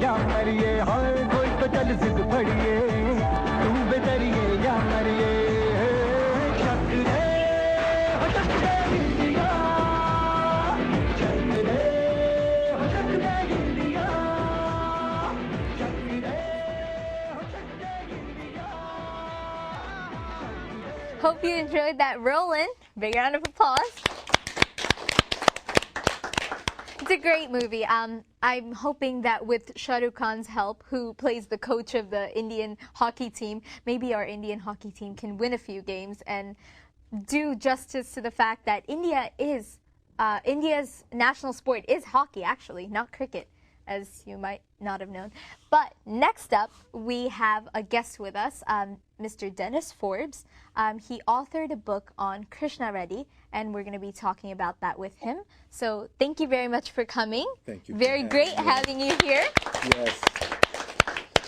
या मरिए हाय कोई तो चल जिद फड़िए तू बेदरिए या मरिए शक दे हो शक दे इंडिया शक दे हो शक दे इंडिया शक दे हो शक दे India. Hope you enjoyed that, Roland. Big round of applause. It's a great movie. I'm hoping that with Shah Rukh Khan's help, who plays the coach of the Indian hockey team, maybe our Indian hockey team can win a few games and do justice to the fact that India's national sport is hockey, actually, not cricket, as you might not have known. But next up, we have a guest with us, Mr. Dennis Forbes. He authored a book on Krishna Reddy, and we're going to be talking about that with him. So thank you very much for coming. Thank you. Very great having you here. Yes.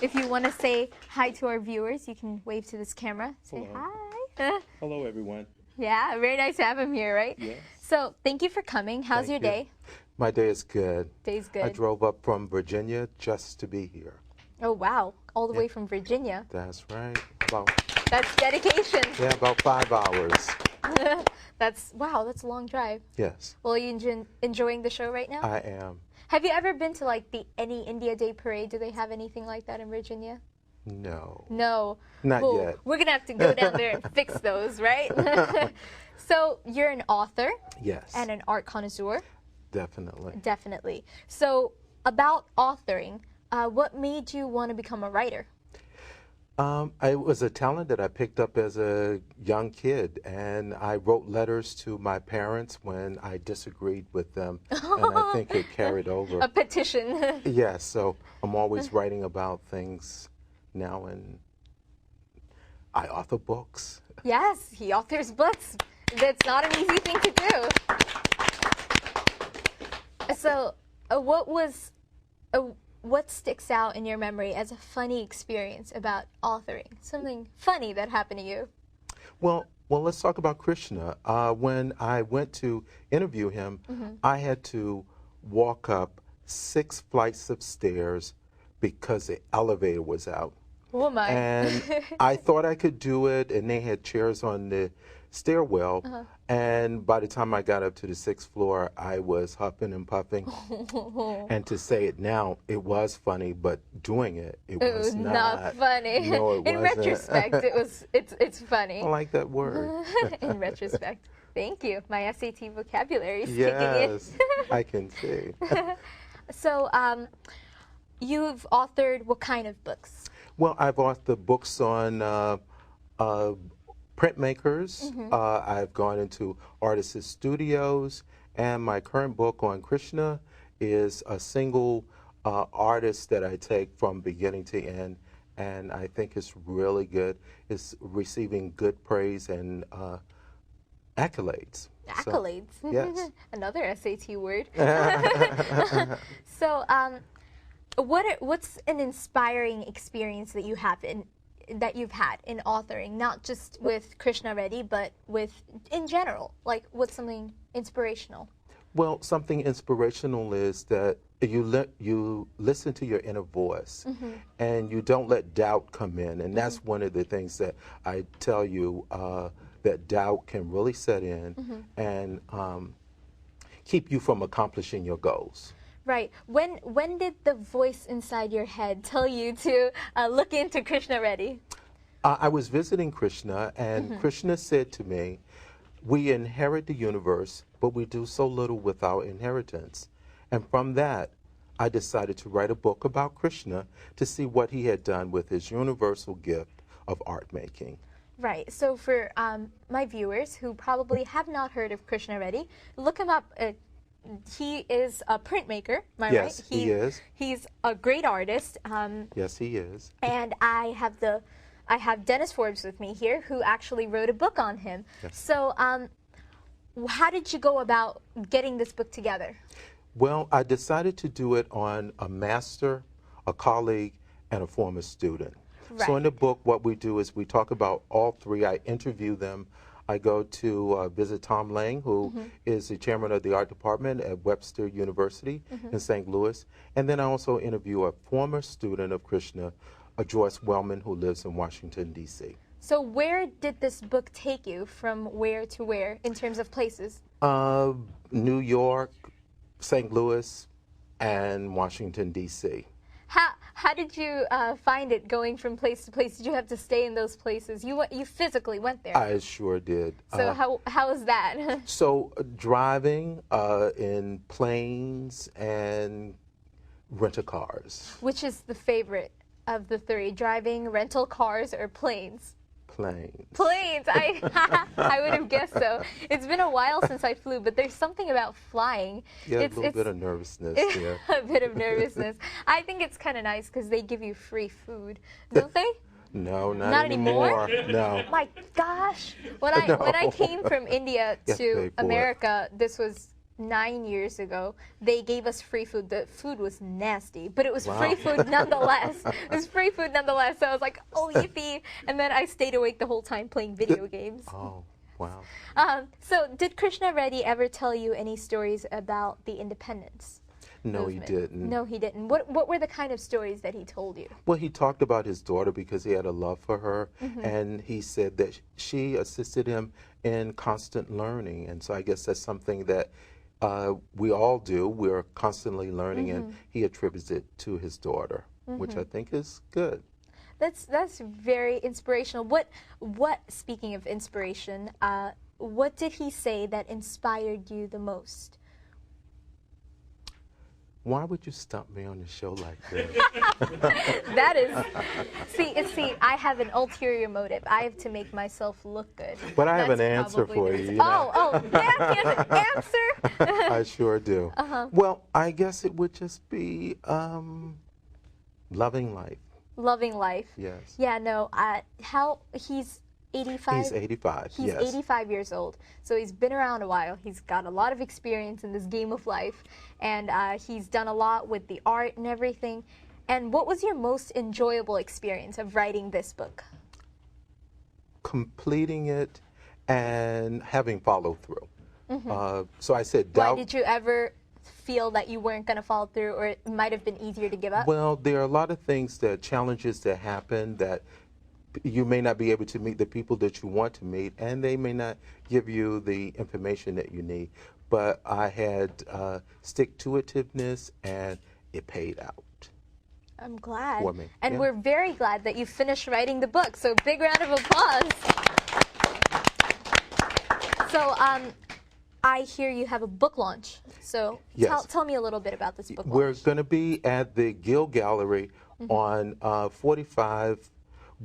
If you want to say hi to our viewers, you can wave to this camera. Say hi. Hello, everyone. Yeah, very nice to have him here, right? Yes. So thank you for coming. How's Thank your you. day? My day is good. Day's good. I drove up from Virginia just to be here. Oh, wow. All the way from Virginia. That's right. That's dedication. Yeah, about 5 hours. Wow, that's a long drive. Yes. Well, are you enjoying the show right now? I am. Have you ever been to like any India Day parade? Do they have anything like that in Virginia? No. No. Not Well, yet. We're going to have to go down there and fix those, right? So you're an author. Yes. And an art connoisseur. Definitely. Definitely. So about authoring, what made you want to become a writer? It was a talent that I picked up as a young kid, and I wrote letters to my parents when I disagreed with them, and I think it carried over. A petition. Yes, so I'm always writing about things now, and I author books. Yes, he authors books. That's not an easy thing to do. So, what sticks out in your memory as a funny experience about authoring? Something funny that happened to you? Well, let's talk about Krishna. When I went to interview him, I had to walk up 6 flights of stairs because the elevator was out. Oh my. And I thought I could do it, and they had chairs on the stairwell, and by the time I got up to the 6th floor, I was huffing and puffing. And to say it now, it was funny, but doing it was not funny. No, it in wasn't. retrospect, it's funny. I like that word. In retrospect. Thank you. My SAT vocabulary is Yes, kicking in. I can see. So, you've authored what kind of books? Well, I've authored books on printmakers. I've gone into artists' studios, and my current book on Krishna is a single artist that I take from beginning to end, and I think it's really good. It's receiving good praise and accolades. Accolades? So, yes. Another SAT word. So, what's an inspiring experience that you've had in authoring, not just with Krishna Reddy, but in general? Like, what's something inspirational? Well, something inspirational is that you listen to your inner voice, and you don't let doubt come in. And that's one of the things that I tell you, that doubt can really set in and keep you from accomplishing your goals. Right. When did the voice inside your head tell you to look into Krishna Reddy? I was visiting Krishna, and Krishna said to me, "We inherit the universe, but we do so little with our inheritance." And from that, I decided to write a book about Krishna to see what he had done with his universal gift of art making. Right. So for my viewers who probably have not heard of Krishna Reddy, look him up. He is a printmaker, am I right? Yes, he is. He's a great artist. Yes, he is. And I have Dennis Forbes with me here, who actually wrote a book on him. Yes. So how did you go about getting this book together? Well, I decided to do it on a master, a colleague, and a former student. Right. So in the book, what we do is we talk about all three. I interview them I go to visit Tom Lang, who is the chairman of the art department at Webster University in St. Louis. And then I also interview a former student of Krishna, Joyce Wellman, who lives in Washington, D.C. So where did this book take you, from where to where in terms of places? New York, St. Louis, and Washington, D.C. How did you find it going from place to place? Did you have to stay in those places? You physically went there. I sure did. So how was that? So driving in planes and rental cars. Which is the favorite of the three? Driving, rental cars, or planes? Planes. Planes. I would have guessed so. It's been a while since I flew, but there's something about flying. Yeah, a little bit of nervousness there. A bit of nervousness. I think it's kind of nice because they give you free food, don't they? No, not anymore. No. My gosh, when I came from India to America, this was 9 years ago, they gave us free food. The food was nasty, but it was free food nonetheless. It was free food nonetheless. So I was like, oh, yippee. And then I stayed awake the whole time playing video games. Oh, wow. So did Krishna Reddy ever tell you any stories about the independence No, movement? he didn't. No, he didn't. What were the kind of stories that he told you? Well, he talked about his daughter because he had a love for her, and he said that she assisted him in constant learning. And so I guess that's something that we all do. We're constantly learning, and he attributes it to his daughter, which I think is good. That's very inspirational. What speaking of inspiration, what did he say that inspired you the most? Why would you stump me on the show like this? That is, see, I have an ulterior motive. I have to make myself look good. But I have an answer for you. That is an answer. I sure do. Well, I guess it would just be loving life. Loving life. Yes. Yeah, no, how, he's 85? He's 85, He's yes. 85 years old, so he's been around a while. He's got a lot of experience in this game of life, and he's done a lot with the art and everything. And what was your most enjoyable experience of writing this book? Completing it and having follow through. So I said, doubt. Why did you ever feel that you weren't going to follow through, or it might have been easier to give up? Well, there are a lot of things, challenges that happen that you may not be able to meet the people that you want to meet, and they may not give you the information that you need. But I had stick-to-itiveness, and it paid out. I'm glad. For me. And Yeah. we're very glad that you finished writing the book. So big round of applause. So I hear you have a book launch. So Yes. tell me a little bit about this book launch. We're going to be at the Gill Gallery on 45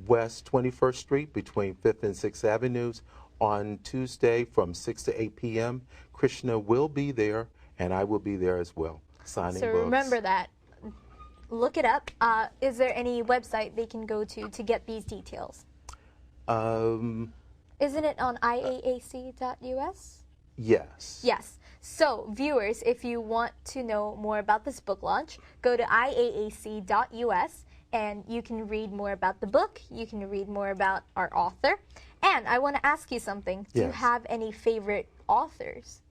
West 21st Street between 5th and 6th Avenues on Tuesday from 6 to 8 p.m. Krishna will be there, and I will be there as well, signing So books. remember that. Look it up. Is there any website they can go to get these details? Isn't it on iaac.us? Yes. Yes. So, viewers, if you want to know more about this book launch, go to iaac.us and you can read more about the book. You can read more about our author. And I want to ask you something. Do you Yes. have any favorite authors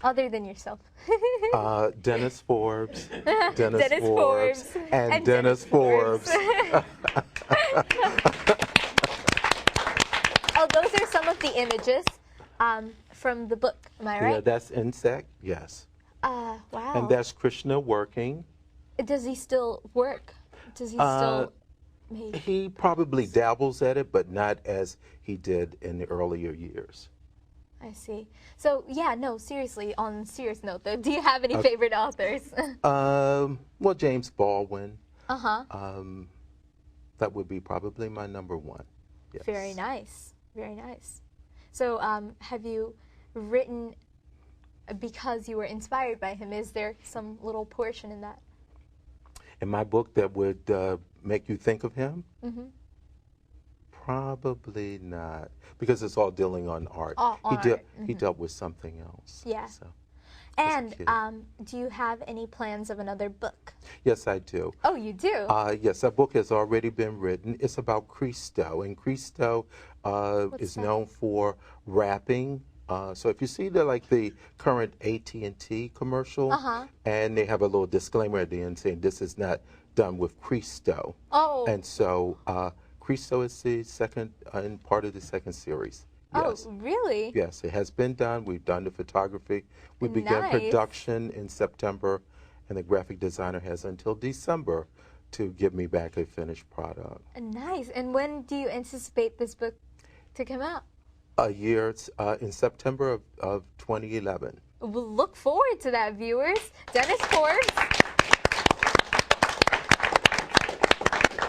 other than yourself? Dennis Forbes. Dennis Forbes. And Dennis Forbes. Oh, those are some of the images from the book. Am I right? Yeah, that's Insect, yes. Wow. And that's Krishna working. Does he still work? Does he still make? He probably dabbles at it, but not as he did in the earlier years. I see. So, yeah, no, seriously, on a serious note, though, do you have any favorite authors? Well, James Baldwin. Uh-huh. That would be probably my number one. Yes. Very nice. Very nice. So, have you written because you were inspired by him? Is there some little portion in that? In my book that would make you think of him? Mm-hmm. Probably not, because it's all dealing on art. He dealt with something else. Yeah. So, and do you have any plans of another book? yes, I do. Oh, you do? Yes, a book has already been written. It's about Cristo, and Cristo is that? known for rapping. So if you see the current AT&T commercial, and they have a little disclaimer at the end saying this is not done with Cristo. Oh. And so Cristo is the second and part of the second series. Yes. Oh, really? Yes, it has been done. We've done the photography. We began Nice. production in September, and the graphic designer has until December to give me back a finished product. Nice. And when do you anticipate this book to come out? A year in September of 2011. We'll look forward to that, viewers. Dennis Forbes.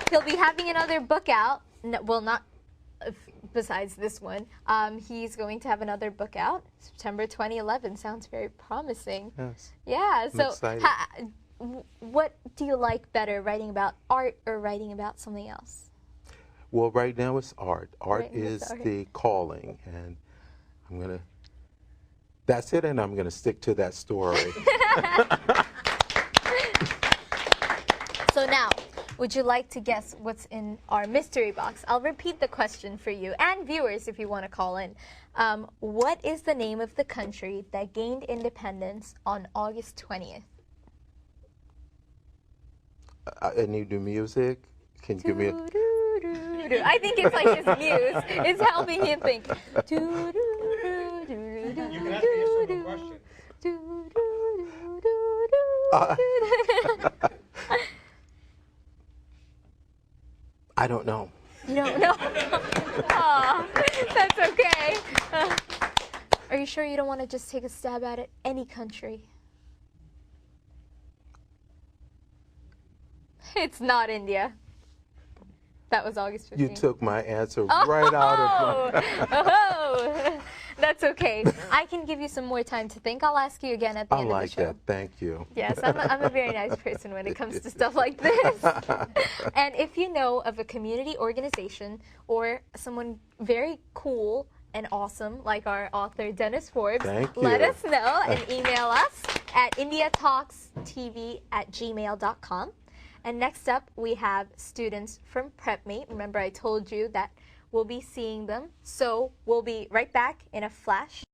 He'll be having another book out. No, well, not besides this one. He's going to have another book out September 2011. Sounds very promising. Yes. Yeah. I'm So, excited. what do you like better, writing about art or writing about something else? Well, right now it's art. Art Right now is it's art. the calling, and that's it, and I'm gonna stick to that story. So now, would you like to guess what's in our mystery box? I'll repeat the question for you and viewers if you want to call in. What is the name of the country that gained independence on August 20th? I need new music. Can you give me a... Doo-doo-doo-doo. I think it's like his muse. It's helping him think. Doo-doo-doo-doo-doo-doo-doo. You can ask me a simple question. Doo-doo-doo-doo-doo. I don't know. You don't know? Aw, that's okay. Are you sure you don't want to just take a stab at it? Any country. It's not India. That was August 15th. You took my answer right out of my... Oh, that's okay. I can give you some more time to think. I'll ask you again at the I end of like the show. that. Thank you. Yes, I'm a very nice person when it comes to stuff like this. And if you know of a community organization or someone very cool and awesome like our author Dennis Forbes, Thank let you. us know and email us at indiatalkstv@gmail.com. And next up, we have students from PrepMate. Remember, I told you that we'll be seeing them. So we'll be right back in a flash.